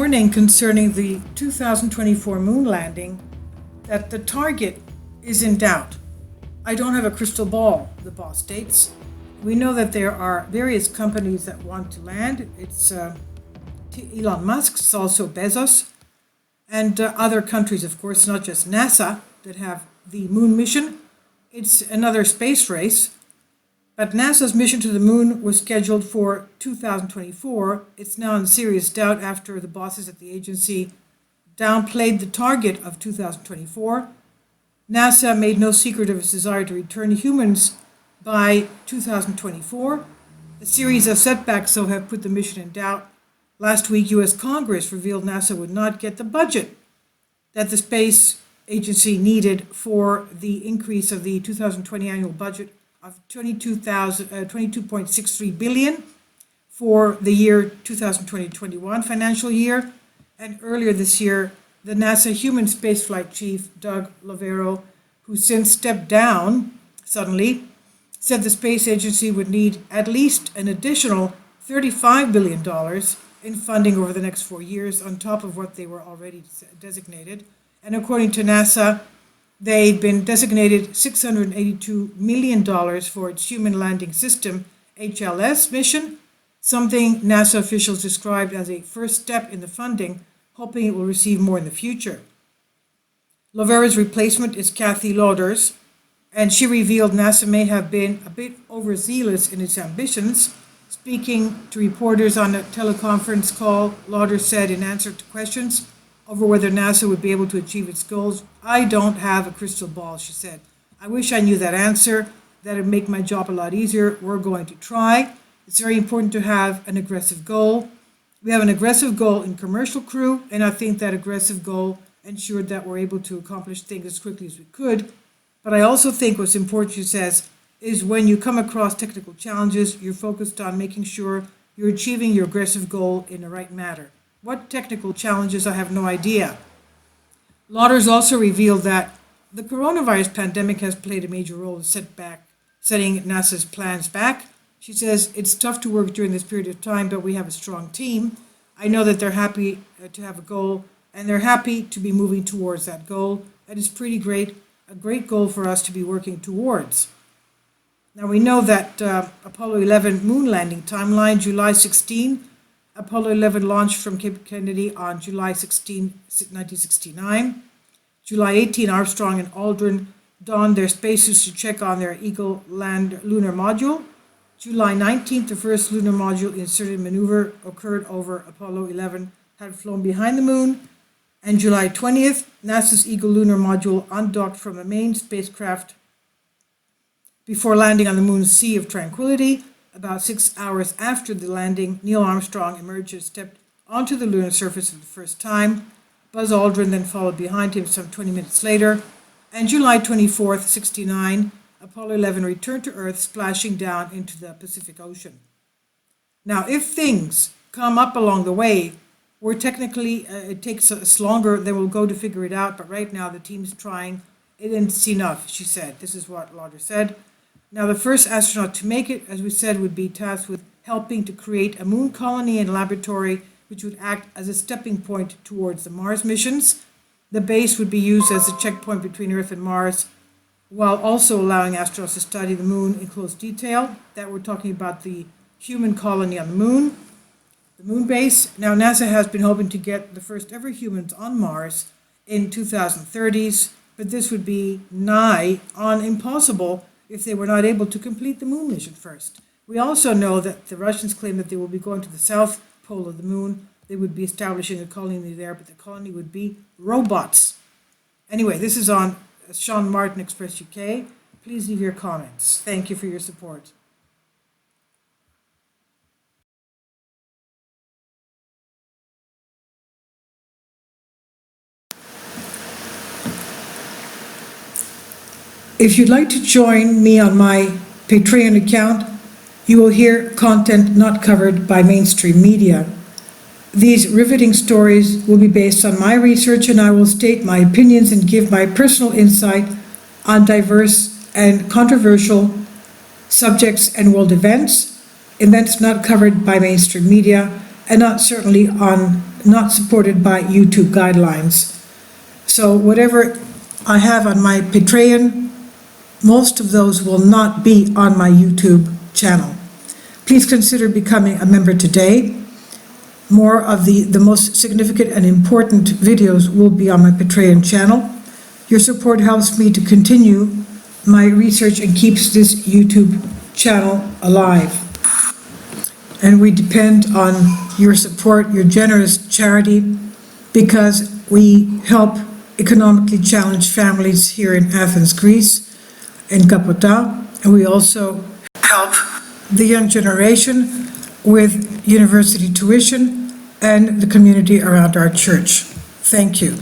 warning concerning the 2024 moon landing that the target is in doubt. I don't have a crystal ball, the boss states. We know that there are various companies that want to land. It's Elon Musk, it's also Bezos, and other countries, of course, not just NASA, that have the moon mission. It's another space race. But NASA's mission to the moon was scheduled for 2024. It's now in serious doubt after the bosses at the agency downplayed the target of 2024. NASA made no secret of its desire to return humans by 2024. A series of setbacks, though, have put the mission in doubt. Last week, U.S. Congress revealed NASA would not get the budget that the space agency needed for the increase of the 2020 annual budget of $22.63 billion for the year 2020-21 financial year. And earlier this year, the NASA human spaceflight chief, Doug Lovero, who since stepped down suddenly, said the space agency would need at least an additional $35 billion in funding over the next 4 years on top of what they were already designated. And according to NASA, they've been designated $682 million for its Human Landing System, HLS, mission, something NASA officials described as a first step in the funding, hoping it will receive more in the future. Lovero's replacement is Kathy Lauders, and she revealed NASA may have been a bit overzealous in its ambitions. Speaking to reporters on a teleconference call, Lauders said in answer to questions over whether NASA would be able to achieve its goals, "I don't have a crystal ball," she said. "I wish I knew that answer. That would make my job a lot easier. We're going to try. It's very important to have an aggressive goal. We have an aggressive goal in Commercial Crew, and I think that aggressive goal ensured that we're able to accomplish things as quickly as we could. But I also think what's important," she says, "is when you come across technical challenges, you're focused on making sure you're achieving your aggressive goal in the right manner. What technical challenges, I have no idea." Lauders also revealed that the coronavirus pandemic has played a major role in setting NASA's plans back. She says, "It's tough to work during this period of time, but we have a strong team. I know that they're happy to have a goal, and they're happy to be moving towards that goal. And it's pretty great, a great goal for us to be working towards." Now we know that Apollo 11 moon landing timeline, July 16, Apollo 11 launched from Cape Kennedy on July 16, 1969. July 18, Armstrong and Aldrin donned their spacesuits to check on their Eagle land lunar module. July 19th, the first lunar module inserted maneuver occurred over Apollo 11 had flown behind the moon. And July 20th, NASA's Eagle lunar module undocked from the main spacecraft before landing on the moon's Sea of Tranquility. About 6 hours after the landing, Neil Armstrong emerged and stepped onto the lunar surface for the first time. Buzz Aldrin then followed behind him some 20 minutes later. And July 24th, 69, Apollo 11 returned to Earth, splashing down into the Pacific Ocean. Now, if things come up along the way, where technically it takes us longer, then we'll go to figure it out. But right now, the team's trying. It's enough, she said. This is what Lauder said. Now, the first astronaut to make it, as we said, would be tasked with helping to create a moon colony and laboratory, which would act as a stepping point towards the Mars missions. The base would be used as a checkpoint between Earth and Mars, while also allowing astronauts to study the moon in close detail. That we're talking about the human colony on the moon base. Now, NASA has been hoping to get the first ever humans on Mars in 2030s, but this would be nigh on impossible if they were not able to complete the moon mission first. We also know that the Russians claim that they will be going to the south pole of the moon. They would be establishing a colony there, but the colony would be robots. Anyway, this is on Sean Martin Express UK. Please leave your comments. Thank you for your support. If you'd like to join me on my Patreon account, you will hear content not covered by mainstream media. These riveting stories will be based on my research, and I will state my opinions and give my personal insight on diverse and controversial subjects and world events not covered by mainstream media, and not certainly on not supported by YouTube guidelines. So whatever I have on my Patreon, most of those will not be on my YouTube channel. Please consider becoming a member today. More of the most significant and important videos will be on my Patreon channel. Your support helps me to continue my research and keeps this YouTube channel alive. And we depend on your support, your generous charity, because we help economically challenged families here in Athens, Greece, in Kapota, and we also help the young generation with university tuition and the community around our church. Thank you.